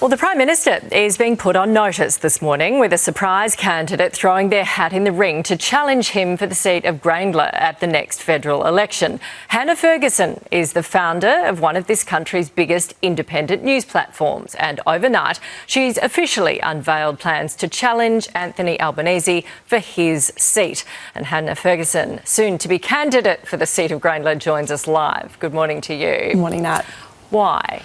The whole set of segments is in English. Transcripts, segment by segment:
Well, the Prime Minister is being put on notice this morning with a surprise candidate throwing their hat in the ring to challenge him for the seat of Grayndler at the next federal election. Hannah Ferguson is the founder of one of this country's biggest independent news platforms, and overnight she's officially unveiled plans to challenge Anthony Albanese for his seat. And Hannah Ferguson, soon to be candidate for the seat of Grayndler, joins us live. Good morning to you. Good morning, Nat. Why?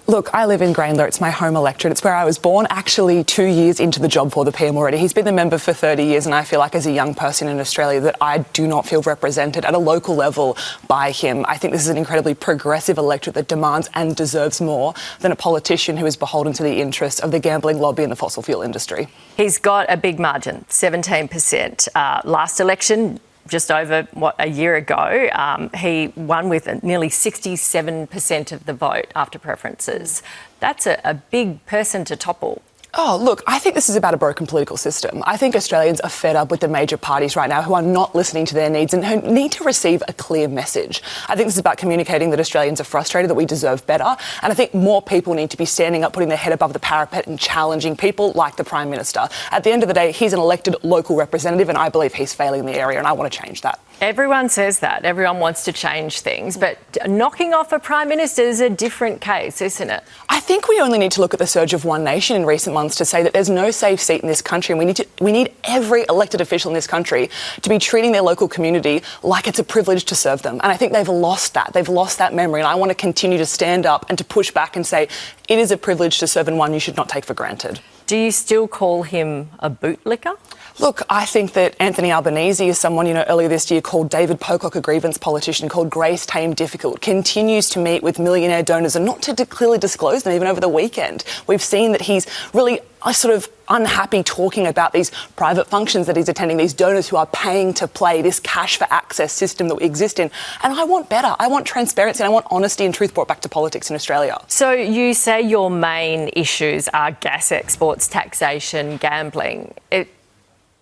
Look, I live in Grayndler. It's my home electorate. It's where I was born, actually 2 years into the job for the PM already. He's been the member for 30 years, and I feel like as a young person in Australia that I do not feel represented at a local level by him. I think this is an incredibly progressive electorate that demands and deserves more than a politician who is beholden to the interests of the gambling lobby and the fossil fuel industry. He's got a big margin, 17%. Last election, just over, a year ago, he won with nearly 67% of the vote after preferences. That's a big person to topple. Oh, look, I think this is about a broken political system. I think Australians are fed up with the major parties right now who are not listening to their needs and who need to receive a clear message. I think this is about communicating that Australians are frustrated, that we deserve better. And I think more people need to be standing up, putting their head above the parapet and challenging people like the Prime Minister. At the end of the day, he's an elected local representative, and I believe he's failing in the area, and I want to change that. Everyone says that. Everyone wants to change things. But knocking off a Prime Minister is a different case, isn't it? I think we only need to look at the surge of One Nation in recent months to say that there's no safe seat in this country, and we need every elected official in this country to be treating their local community like it's a privilege to serve them. And I think they've lost that. They've lost that memory, and I want to continue to stand up and to push back and say it is a privilege to serve and one you should not take for granted. Do you still call him a bootlicker? Look, I think that Anthony Albanese is someone, earlier this year called David Pocock a grievance politician, called Grace Tame difficult, continues to meet with millionaire donors and not to clearly disclose them even over the weekend. We've seen that he's really sort of unhappy talking about these private functions that he's attending, these donors who are paying to play, this cash for access system that we exist in. And I want better. I want transparency, and I want honesty and truth brought back to politics in Australia. So you say your main issues are gas exports, taxation, gambling.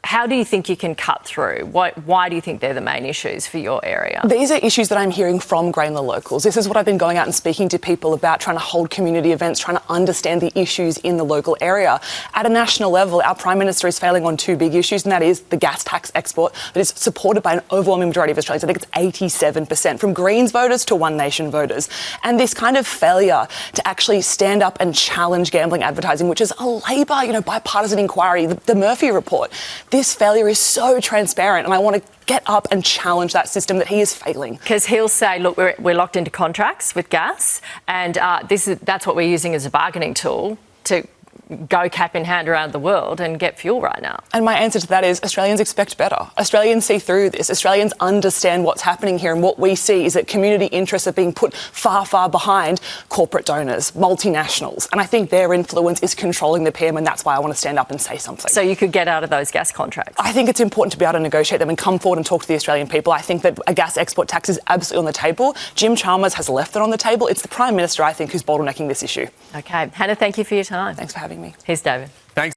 How do you think you can cut through? Why do you think they're the main issues for your area? These are issues that I'm hearing from Grayndler locals. This is what I've been going out and speaking to people about, trying to hold community events, trying to understand the issues in the local area. At a national level, our Prime Minister is failing on two big issues, and that is the gas tax export that is supported by an overwhelming majority of Australians. I think it's 87%, from Greens voters to One Nation voters. And this kind of failure to actually stand up and challenge gambling advertising, which is a Labor, bipartisan inquiry, the Murphy report. This failure is so transparent, and I want to get up and challenge that system that he is failing. Because he'll say, look, we're locked into contracts with gas, and that's what we're using as a bargaining tool to go cap in hand around the world and get fuel right now. And my answer to that is Australians expect better. Australians see through this. Australians understand what's happening here, and what we see is that community interests are being put far, far behind corporate donors, multinationals. And I think their influence is controlling the PM, and that's why I want to stand up and say something. So you could get out of those gas contracts? I think it's important to be able to negotiate them and come forward and talk to the Australian people. I think that a gas export tax is absolutely on the table. Jim Chalmers has left it on the table. It's the Prime Minister, I think, who's bottlenecking this issue. OK. Hannah, thank you for your time. Thanks for having me. Here's David.